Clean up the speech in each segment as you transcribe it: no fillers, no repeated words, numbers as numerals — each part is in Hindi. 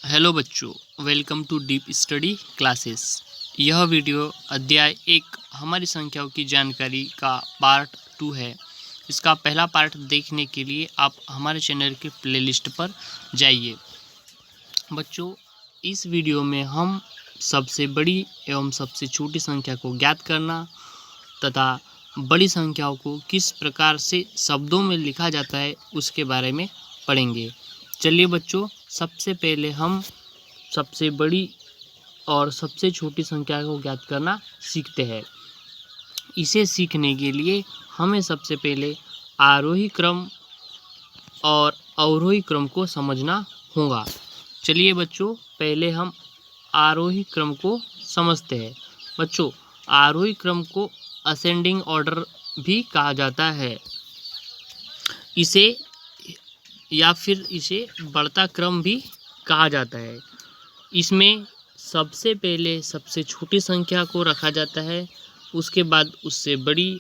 हेलो बच्चों, welcome to Deep Study classes. यह वीडियो अध्याय 1 हमारी संख्याओं की जानकारी का पार्ट 2 है। इसका पहला पार्ट देखने के लिए आप हमारे चैनल के प्लेलिस्ट पर जाइए। बच्चों, इस वीडियो में हम सबसे बड़ी एवं सबसे छोटी संख्या को ज्ञात करना तथा बड़ी संख्याओं को किस प्रकार से शब्दों में लिखा जाता है उसके बारे में पढ़ेंगे। चलिए बच्चों, सबसे पहले हम सबसे बड़ी और सबसे छोटी संख्या को ज्ञात करना सीखते हैं। इसे सीखने के लिए हमें सबसे पहले आरोही क्रम और अवरोही क्रम को समझना होगा। चलिए बच्चों, पहले हम आरोही क्रम को समझते हैं। बच्चों, आरोही क्रम को असेंडिंग ऑर्डर भी कहा जाता है। इसे या फिर इसे बढ़ता क्रम भी कहा जाता है। इसमें सबसे पहले सबसे छोटी संख्या को रखा जाता है, उसके बाद उससे बड़ी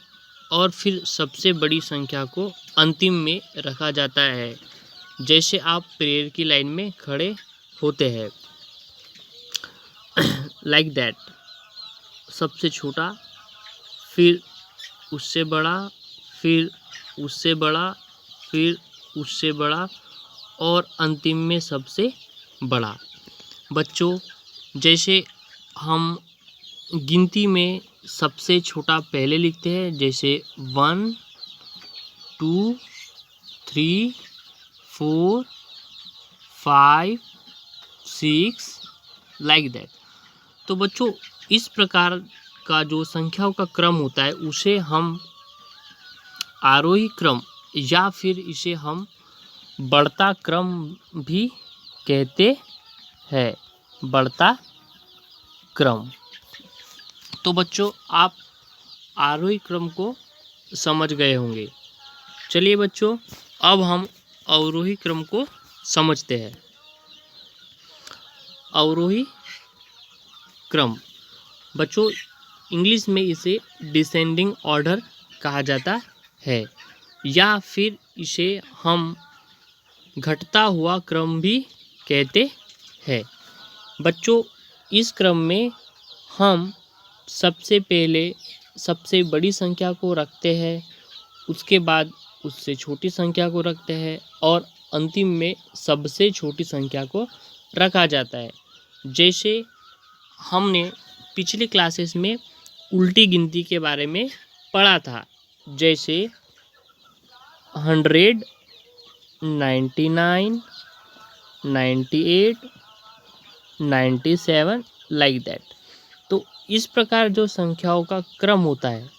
और फिर सबसे बड़ी संख्या को अंतिम में रखा जाता है। जैसे आप प्रेयर की लाइन में खड़े होते हैं, लाइक दैट। सबसे छोटा, फिर उससे बड़ा, फिर उससे बड़ा, फिर उससे बड़ा और अंतिम में सबसे बड़ा। बच्चों, जैसे हम गिनती में सबसे छोटा पहले लिखते हैं, जैसे 1 2 3 4 5 6 लाइक दैट। तो बच्चों, इस प्रकार का जो संख्याओं का क्रम होता है उसे हम आरोही क्रम या फिर इसे हम बढ़ता क्रम भी कहते हैं। बढ़ता क्रम। तो बच्चों, आप आरोही क्रम को समझ गए होंगे। चलिए बच्चों, अब हम अवरोही क्रम को समझते हैं। अवरोही क्रम, बच्चों, इंग्लिश में इसे डिसेंडिंग ऑर्डर कहा जाता है या फिर इसे हम घटता हुआ क्रम भी कहते हैं। बच्चों, इस क्रम में हम सबसे पहले सबसे बड़ी संख्या को रखते हैं, उसके बाद उससे छोटी संख्या को रखते हैं और अंतिम में सबसे छोटी संख्या को रखा जाता है। जैसे हमने पिछली क्लासेस में उल्टी गिनती के बारे में पढ़ा था, जैसे 100 99 98 97 लाइक दैट। तो इस प्रकार जो संख्याओं का क्रम होता है,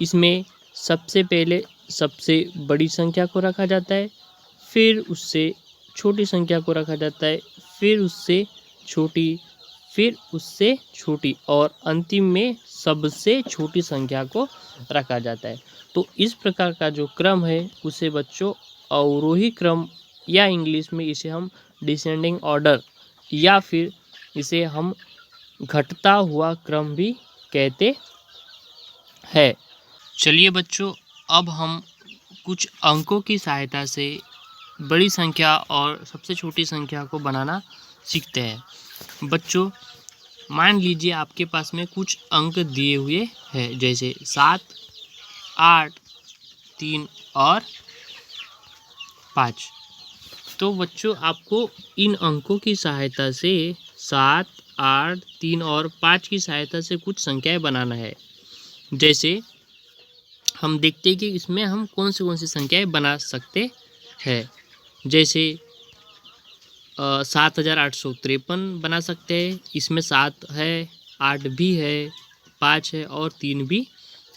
इसमें सबसे पहले सबसे बड़ी संख्या को रखा जाता है, फिर उससे छोटी संख्या को रखा जाता है, फिर उससे छोटी, फिर उससे छोटी और अंतिम में सबसे छोटी संख्या को रखा जाता है। तो इस प्रकार का जो क्रम है उसे बच्चों अवरोही क्रम या इंग्लिश में इसे हम डिसेंडिंग ऑर्डर या फिर इसे हम घटता हुआ क्रम भी कहते हैं। चलिए बच्चों, अब हम कुछ अंकों की सहायता से बड़ी संख्या और सबसे छोटी संख्या को बनाना सीखते हैं। बच्चों, मान लीजिए आपके पास में कुछ अंक दिए हुए हैं, जैसे 7 8 3 और 5। तो बच्चों, आपको इन अंकों की सहायता से 7 8 3 और 5 की सहायता से कुछ संख्याएं बनाना है। जैसे हम देखते हैं कि इसमें हम कौन सी संख्याएं बना सकते हैं। जैसे 7853 बना सकते हैं। इसमें 7 है, 8 भी है, 5 है और 3 भी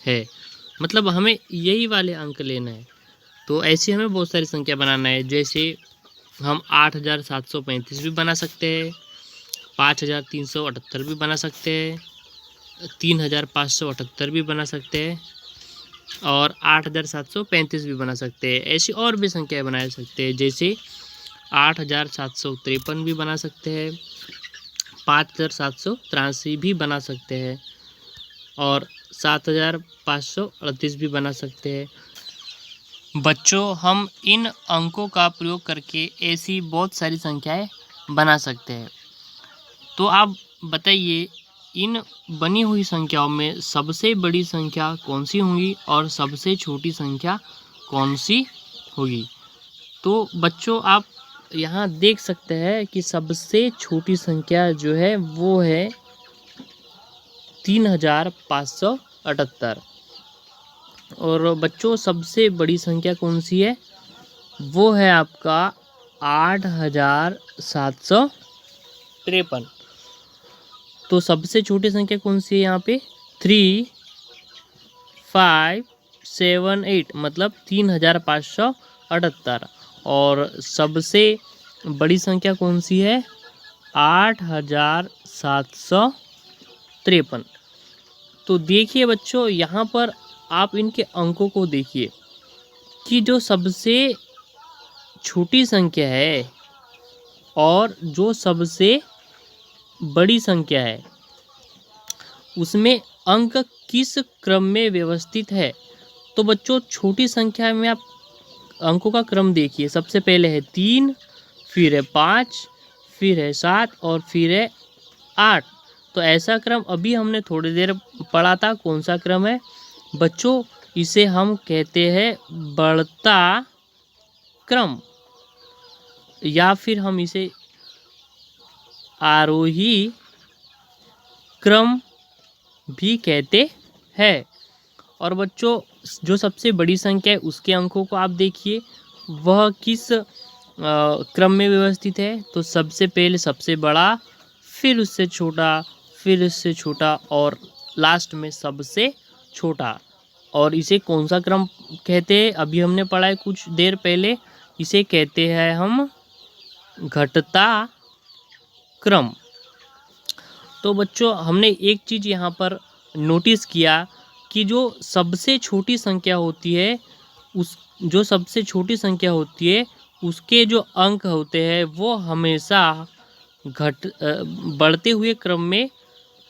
है। मतलब हमें यही वाले अंक लेना है। तो ऐसी हमें बहुत सारी संख्या बनाना है। जैसे हम 8735 भी बना सकते हैं, 5378 भी बना सकते हैं, 3578 भी बना सकते हैं और 8735 भी बना सकते हैं। ऐसी और भी संख्याएं बना सकते हैं, जैसे 8753 भी बना सकते हैं, 5783 भी बना सकते हैं और 7538 भी बना सकते हैं। बच्चों, हम इन अंकों का प्रयोग करके ऐसी बहुत सारी संख्याएं बना सकते हैं। तो आप बताइए, इन बनी हुई संख्याओं में सबसे बड़ी संख्या कौन सी होगी और सबसे छोटी संख्या कौन सी होगी। तो बच्चों आप यहाँ देख सकते हैं कि सबसे छोटी संख्या जो है वो है 3578 और बच्चों सबसे बड़ी संख्या कौन सी है, वो है आपका 8753। तो सबसे छोटी संख्या कौन सी है यहाँ पे 3578 मतलब 3578 और सबसे बड़ी संख्या कौन सी है 8753। तो देखिए बच्चों यहाँ पर आप इनके अंकों को देखिए कि जो सबसे छोटी संख्या है और जो सबसे बड़ी संख्या है उसमें अंक किस क्रम में व्यवस्थित है। तो बच्चों छोटी संख्या में आप अंकों का क्रम देखिए, सबसे पहले है 3, फिर है 5, फिर है 7 और फिर है 8। तो ऐसा क्रम अभी हमने थोड़ी देर पढ़ा था, कौन सा क्रम है बच्चों, इसे हम कहते हैं बढ़ता क्रम या फिर हम इसे आरोही क्रम भी कहते हैं। और बच्चों जो सबसे बड़ी संख्या है उसके अंकों को आप देखिए, वह किस क्रम में व्यवस्थित है। तो सबसे पहले सबसे बड़ा, फिर उससे छोटा, फिर उससे छोटा और लास्ट में सबसे छोटा। और इसे कौन सा क्रम कहते हैं, अभी हमने पढ़ा है कुछ देर पहले, इसे कहते हैं हम घटता क्रम। तो बच्चों हमने एक चीज़ यहाँ पर नोटिस किया कि जो सबसे छोटी संख्या होती है उसके जो अंक होते हैं वो हमेशा बढ़ते हुए क्रम में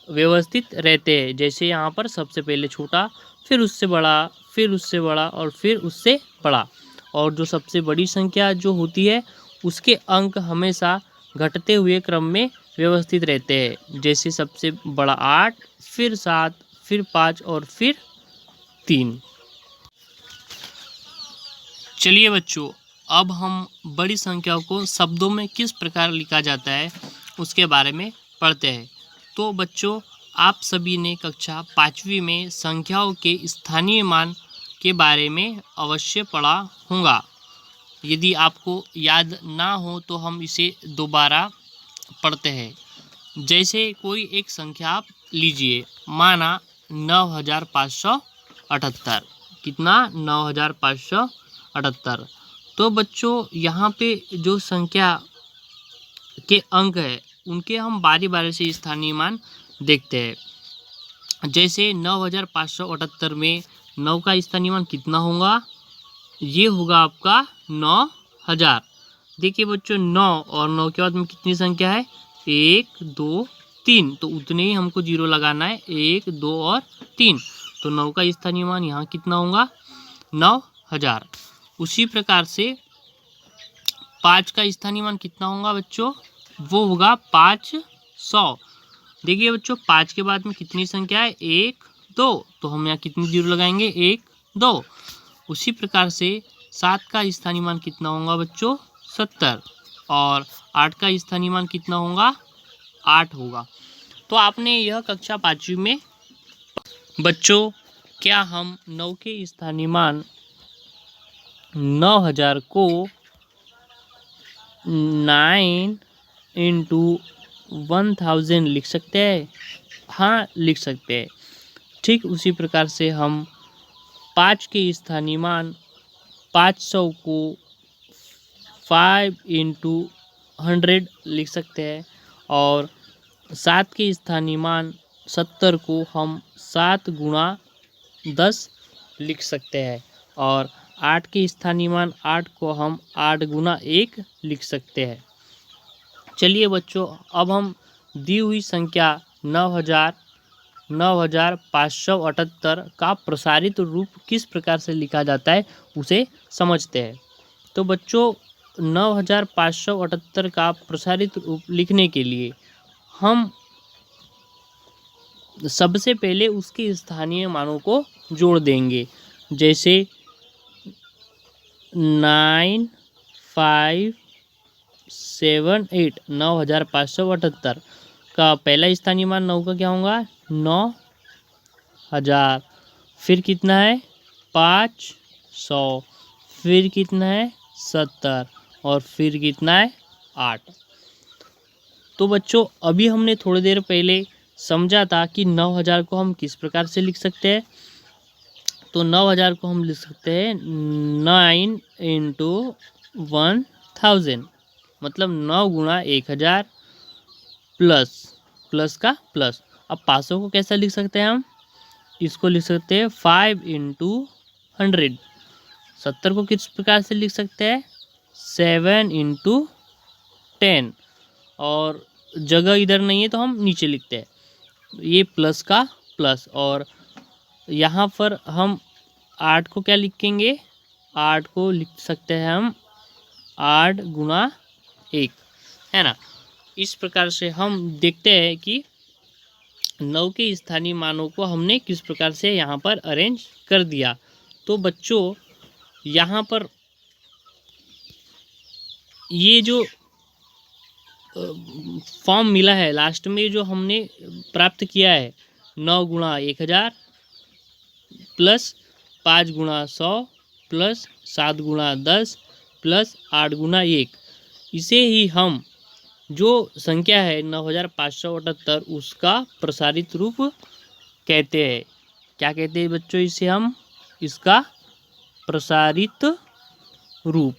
व्यवस्थित रहते हैं। जैसे यहाँ पर सबसे पहले छोटा, फिर उससे बड़ा, फिर उससे बड़ा और फिर उससे बड़ा। और जो सबसे बड़ी संख्या जो होती है उसके अंक हमेशा घटते हुए क्रम में व्यवस्थित रहते हैं। जैसे सबसे बड़ा 8, फिर 7, फिर 5 और फिर 3। चलिए बच्चों अब हम बड़ी संख्याओं को शब्दों में किस प्रकार लिखा जाता है उसके बारे में पढ़ते हैं। तो बच्चों आप सभी ने कक्षा 5वीं में संख्याओं के स्थानीय मान के बारे में अवश्य पढ़ा होगा। यदि आपको याद ना हो तो हम इसे दोबारा पढ़ते हैं। जैसे कोई एक संख्या आप लीजिए, माना 9578। कितना 9578। तो बच्चों यहाँ पे जो संख्या के अंक है उनके हम बारी बारी से स्थानीय मान देखते हैं। जैसे 9578 में 9 का स्थानीय मान कितना होगा, ये होगा आपका 9000। देखिए बच्चों 9 और 9 के बाद में कितनी संख्या है 1 2 3, तो उतने ही हमको जीरो लगाना है, 1 2 और 3। तो 9 का स्थानीय मान यहाँ कितना होगा 9000। उसी प्रकार से 5 का स्थानीय मान कितना होगा बच्चों, वो होगा 500। देखिए बच्चों 5 के बाद में कितनी संख्या है 1 2, तो हम यहाँ कितनी जीरो लगाएंगे 1 2। उसी प्रकार से 7 का स्थानीय मान कितना होगा बच्चों 70 और 8 का स्थानीय मान कितना होगा 8 होगा। तो आपने यह कक्षा 5वीं में बच्चों क्या हम 9 के स्थानीय मान 9000 को 9 × 1000 लिख सकते हैं। हाँ लिख सकते हैं। ठीक उसी प्रकार से हम 5 के स्थानीय मान 500 को 5 × 100 लिख सकते हैं और 7 के स्थानीय मान 70 को हम 7 × 10 लिख सकते हैं और 8 के स्थानीय मान 8 को हम 8 × 1 लिख सकते हैं। चलिए बच्चों अब हम दी हुई संख्या 9578 का प्रसारित रूप किस प्रकार से लिखा जाता है उसे समझते हैं। तो बच्चों 9578 का प्रसारित रूप लिखने के लिए हम सबसे पहले उसके स्थानीय मानों को जोड़ देंगे। जैसे 9578 9578 का पहला स्थानीय मान 9 का क्या होगा 9000। फिर कितना है 500, फिर कितना है 70 और फिर कितना है 8। तो बच्चों अभी हमने थोड़ी देर पहले समझा था कि 9000 को हम किस प्रकार से लिख सकते हैं। तो 9000 को हम लिख सकते हैं 9 × 1000, मतलब 9 गुणा 1000 प्लस का प्लस। अब 500 को कैसा लिख सकते हैं हम, इसको लिख सकते हैं 5 × 100। 70 को किस प्रकार से लिख सकते हैं 7 × 10, और जगह इधर नहीं है तो हम नीचे लिखते हैं ये प्लस का प्लस। और यहाँ पर हम 8 को क्या लिखेंगे, 8 को लिख सकते हैं हम 8 × 1, है ना। इस प्रकार से हम देखते हैं कि 9 के स्थानीय मानों को हमने किस प्रकार से यहाँ पर अरेंज कर दिया। तो बच्चों यहाँ पर ये जो फॉर्म मिला है लास्ट में जो हमने प्राप्त किया है 9 गुणा 1000 प्लस 5 गुणा 100 प्लस 7 गुणा 10 प्लस 8 गुणा 1, इसे ही हम जो संख्या है 9578 उसका प्रसारित रूप कहते हैं। क्या कहते हैं बच्चों इसे हम, इसका प्रसारित रूप।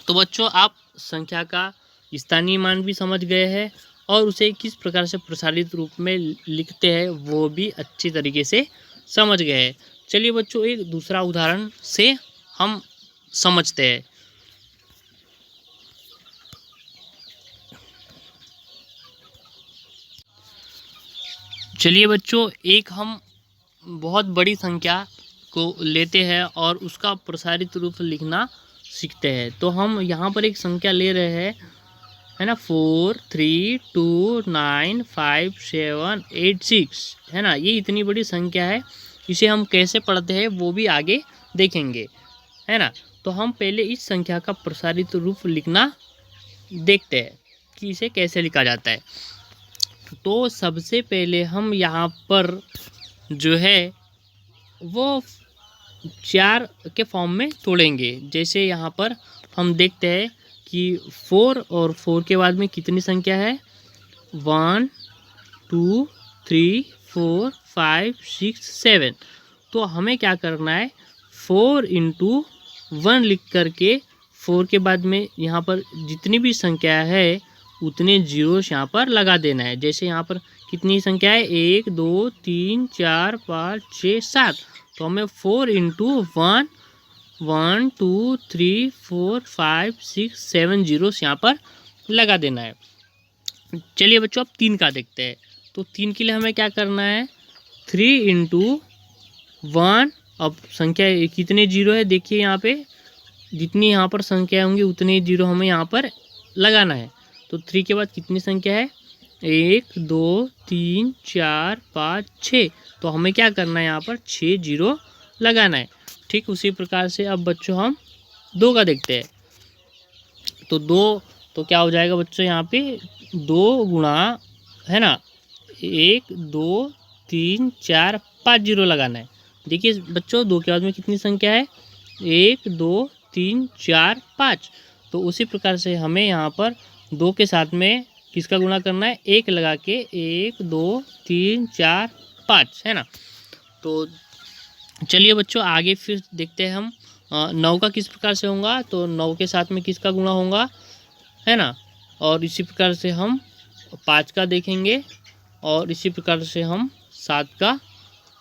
तो बच्चों आप संख्या का स्थानीय मान भी समझ गए हैं और उसे किस प्रकार से प्रसारित रूप में लिखते हैं वो भी अच्छी तरीके से समझ गए हैं। चलिए बच्चों एक दूसरा उदाहरण से हम समझते हैं। चलिए बच्चों एक हम बहुत बड़ी संख्या को लेते हैं और उसका प्रसारित रूप लिखना सीखते हैं। तो हम यहाँ पर एक संख्या ले रहे हैं, है ना, 4 3 2 9 5 7 8 6, है ना। ये इतनी बड़ी संख्या है, इसे हम कैसे पढ़ते हैं वो भी आगे देखेंगे, है ना। तो हम पहले इस संख्या का प्रसारित रूप लिखना देखते हैं कि इसे कैसे लिखा जाता है। तो सबसे पहले हम यहाँ पर जो है वो 4 के फॉर्म में तोड़ेंगे। जैसे यहाँ पर हम देखते हैं कि 4 और 4 के बाद में कितनी संख्या है 1 2 3 4 5 6 7। तो हमें क्या करना है 4 × 1 लिख करके 4 के बाद में यहाँ पर जितनी भी संख्या है उतने जीरोस यहाँ पर लगा देना है। जैसे यहाँ पर कितनी संख्या है 1 2 3 4 5 6 7, तो हमें 4 × 1 1 2 3 4 5 6 7 जीरोस यहाँ पर लगा देना है। चलिए बच्चों अब 3 का देखते हैं। तो 3 के लिए हमें क्या करना है 3 × 1। अब संख्या कितने जीरो है देखिए, यहाँ पे जितनी यहाँ पर संख्या होंगी उतने जीरो हमें यहाँ पर लगाना है। तो 3 के बाद कितनी संख्या है 1 2 3 4 5 6, तो हमें क्या करना है यहाँ पर 6 जीरो लगाना है। ठीक उसी प्रकार से अब बच्चों हम 2 का देखते हैं। तो 2 तो क्या हो जाएगा बच्चों यहाँ पे 2 गुणा, है ना, 1 2 3 4 5 जीरो लगाना है। देखिए बच्चों 2 के बाद में कितनी संख्या है 1 2 3 4 5। तो उसी प्रकार से हमें यहाँ पर 2 के साथ में किसका गुणा करना है 1 लगा के 1 2 3 4 5, है ना। तो चलिए बच्चों आगे फिर देखते हैं हम 9 का किस प्रकार से होगा। तो 9 के साथ में किसका गुणा होगा, है ना। और इसी प्रकार से हम 5 का देखेंगे और इसी प्रकार से हम 7 का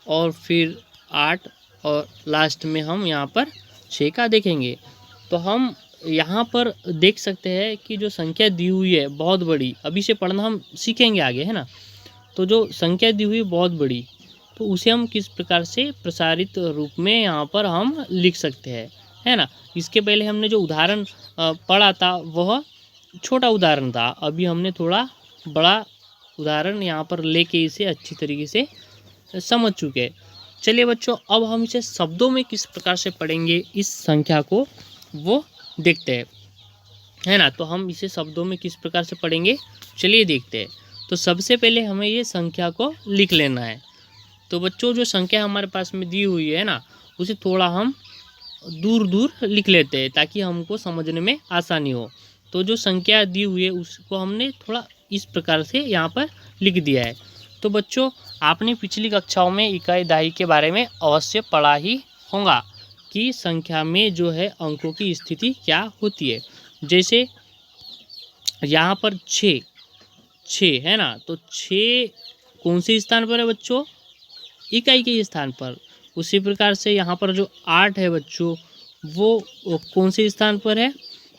और फिर 8 और लास्ट में हम यहाँ पर 6 का देखेंगे। तो हम यहाँ पर देख सकते हैं कि जो संख्या दी हुई है बहुत बड़ी, अभी से पढ़ना हम सीखेंगे आगे, है ना। तो जो संख्या दी हुई है बहुत बड़ी, तो उसे हम किस प्रकार से प्रसारित रूप में यहाँ पर हम लिख सकते हैं, है ना। इसके पहले हमने जो उदाहरण पढ़ा था वह छोटा उदाहरण था, अभी हमने थोड़ा बड़ा उदाहरण यहाँ पर लेके इसे अच्छी तरीके से समझ चुके हैं। चलिए बच्चों, अब हम इसे शब्दों में किस प्रकार से पढ़ेंगे इस संख्या को वो देखते हैं, है ना। तो हम इसे शब्दों में किस प्रकार से पढ़ेंगे, चलिए देखते हैं। तो सबसे पहले हमें ये संख्या को लिख लेना है। तो बच्चों, जो संख्या हमारे पास में दी हुई है ना, उसे थोड़ा हम दूर दूर लिख लेते हैं ताकि हमको समझने में आसानी हो। तो जो संख्या दी हुई है उसको हमने थोड़ा इस प्रकार से यहाँ पर लिख दिया है। तो बच्चों, आपने पिछली कक्षाओं में इकाई दहाई के बारे में अवश्य पढ़ा ही होगा कि संख्या में जो है अंकों की स्थिति क्या होती है। जैसे यहाँ पर 6 है ना, तो 6 कौन से स्थान पर है बच्चों, इकाई के स्थान पर। उसी प्रकार से यहाँ पर जो 8 है बच्चों, वो कौन से स्थान पर है,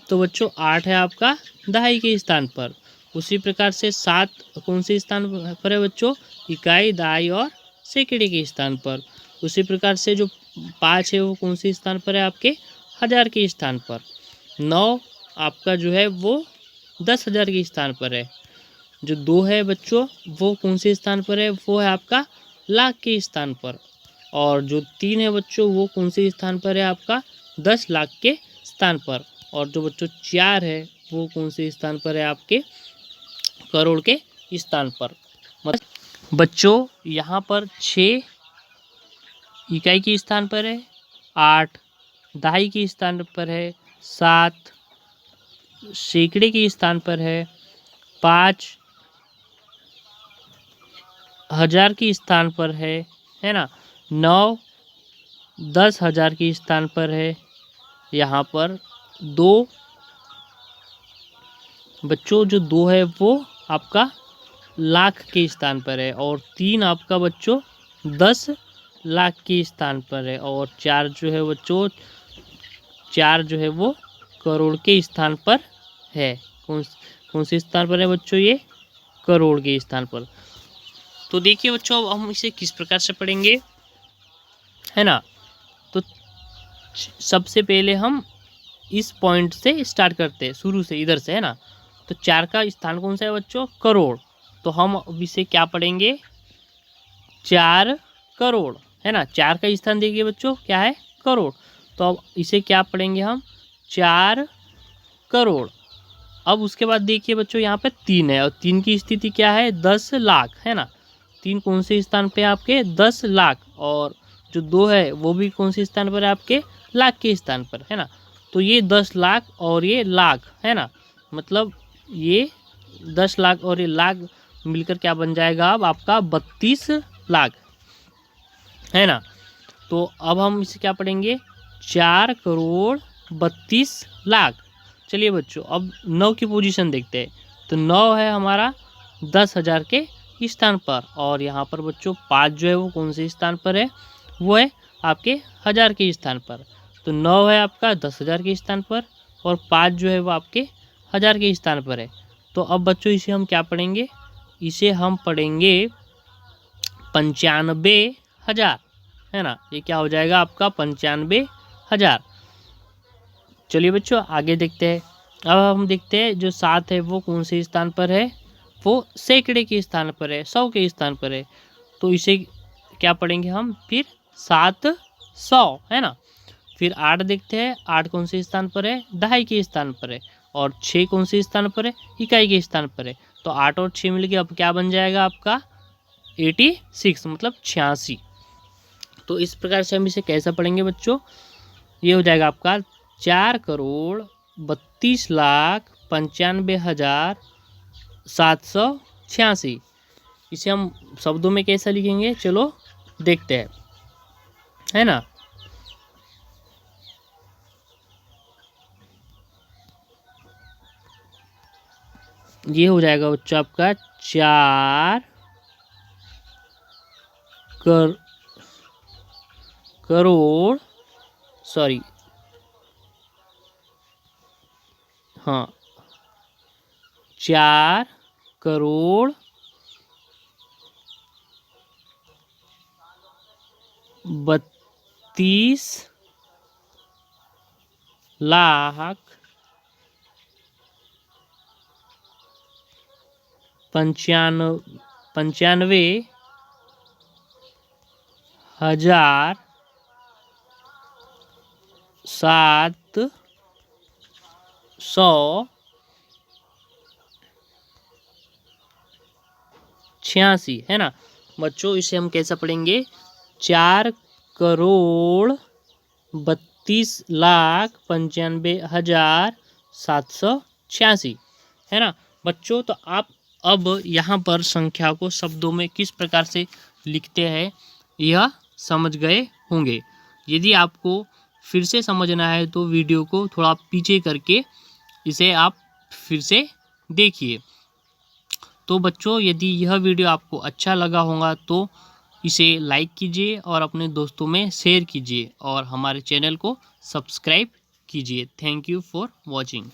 तो बच्चों 8 है आपका दहाई के स्थान पर। उसी प्रकार से 7 कौन से स्थान पर है बच्चों, इकाई, दहाई और सैकड़े के स्थान पर। उसी प्रकार से जो 5 है वो कौन से स्थान पर है, आपके हजार के स्थान पर। 9 आपका जो है वो 10,000 के स्थान पर है। जो 2 है बच्चों वो कौन से स्थान पर है, वो है आपका लाख के स्थान पर। और जो 3 है बच्चों वो कौन से स्थान पर है, आपका 10 लाख के स्थान पर। और जो बच्चों 4 है वो कौन से स्थान पर है, आपके करोड़ के स्थान पर। बच्चों यहाँ पर 6 इकाई के स्थान पर है, 8 दहाई के स्थान पर है, 7 सैकड़े के स्थान पर है, 5 हजार के स्थान पर है ना, 9 10,000 के स्थान पर है। यहाँ पर 2 बच्चों जो 2 है वो आपका लाख के स्थान पर है। और 3 आपका बच्चों 10 लाख के स्थान पर है। और 4 जो है बच्चों 4 जो है वो करोड़ के स्थान पर है। कौन से स्थान पर है बच्चों, ये करोड़ के स्थान पर। तो देखिए बच्चों, अब हम इसे किस प्रकार से पढ़ेंगे, है ना। तो सबसे पहले हम इस पॉइंट से स्टार्ट करते हैं, शुरू से, इधर से, है ना। तो 4 का स्थान कौन सा है बच्चों, करोड़। तो हम अब इसे क्या पढ़ेंगे, 4 करोड़, है ना। 4 का स्थान देखिए बच्चों क्या है, करोड़। तो अब इसे क्या पढ़ेंगे हम, 4 करोड़। अब उसके बाद देखिए बच्चों यहाँ पे 3 है और 3 की स्थिति क्या है, 10 लाख, है ना। 3 कौन से स्थान पे आपके, 10 लाख। और जो 2 है वो भी कौन से स्थान पर है, आपके लाख के स्थान पर, है ना। तो ये 10 लाख और ये लाख, है ना, मतलब ये 10 लाख और ये लाख मिलकर क्या बन जाएगा, अब आपका 32 लाख, है ना। तो अब हम इसे क्या पढ़ेंगे, 4 करोड़ 32 लाख। चलिए बच्चों, अब 9 की पोजीशन देखते हैं। तो 9 है हमारा 10,000 के स्थान पर। और यहाँ पर बच्चों 5 जो है वो कौन से स्थान पर है, वो है आपके हजार के स्थान पर। तो 9 है आपका 10,000 के स्थान पर और 5 जो है वो आपके हजार के स्थान पर है। तो अब बच्चों इसे हम क्या पढ़ेंगे, इसे हम पढ़ेंगे 95,000, है ना। ये क्या हो जाएगा आपका 95,000। चलिए बच्चों आगे देखते हैं। अब हम देखते हैं जो 7 है वो कौन से स्थान पर है, वो सैकड़े के स्थान पर है, 100 के स्थान पर है। तो इसे क्या पढ़ेंगे हम, फिर 700, है ना। फिर 8 देखते हैं, 8 कौन से स्थान पर है, दहाई के स्थान पर है। और 6 कौन से स्थान पर है, इकाई के स्थान पर है। तो 8 और 6 मिलके अब क्या बन जाएगा आपका 86, मतलब 86। तो इस प्रकार से हम इसे कैसा पढ़ेंगे बच्चों, ये हो जाएगा आपका 4 करोड़ 32 लाख 95,786। इसे हम शब्दों में कैसा लिखेंगे, चलो देखते हैं, है ना। ये हो जाएगा बच्चों आपका 4 करोड़, सॉरी, हाँ, 4 करोड़ 32 लाख 95,786 है ना बच्चों। इसे हम कैसा पढ़ेंगे 4,32,95,786 है ना बच्चों। तो आप अब यहाँ पर संख्या को शब्दों में किस प्रकार से लिखते हैं यह समझ गए होंगे। यदि आपको फिर से समझना है तो वीडियो को थोड़ा पीछे करके इसे आप फिर से देखिए। तो बच्चों यदि यह वीडियो आपको अच्छा लगा होगा तो इसे लाइक कीजिए और अपने दोस्तों में शेयर कीजिए और हमारे चैनल को सब्सक्राइब कीजिए। Thank you for watching.